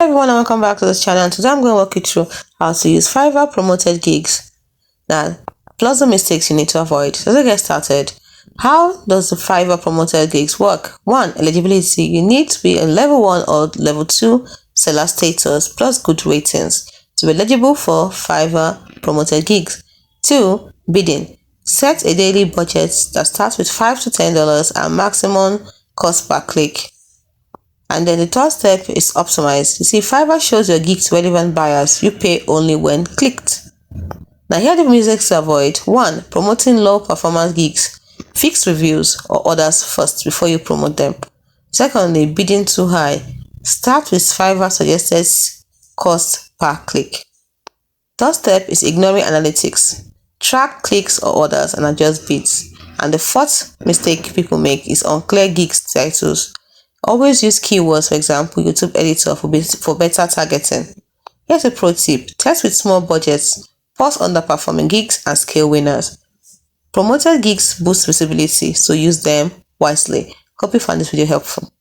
Hi everyone, and welcome back to this channel. And today I'm going to walk you through how to use Fiverr promoted gigs. Now, plus the mistakes you need to avoid. So let's get started. How does the Fiverr promoted gigs work? 1. Eligibility. You need to be a level 1 or level 2 seller status plus good ratings to be eligible for Fiverr promoted gigs. 2. Bidding. Set a daily budget that starts with $5 to $10 and maximum cost per click. And then the third step is optimize. You see, Fiverr shows your gig to relevant buyers. You pay only when clicked. Now here are the mistakes to avoid. 1. Promoting low performance gigs. Fix reviews or orders first before you promote them. Secondly, bidding too high. Start with Fiverr suggested cost per click. Third step is ignoring analytics. Track clicks or orders and adjust bids. And the fourth mistake people make is unclear gigs titles. Always use keywords, for example, YouTube editor for better targeting. Here's a pro tip. Test with small budgets, pause underperforming gigs and scale winners. Promoted gigs boost visibility, so use them wisely. Hope you found this video helpful.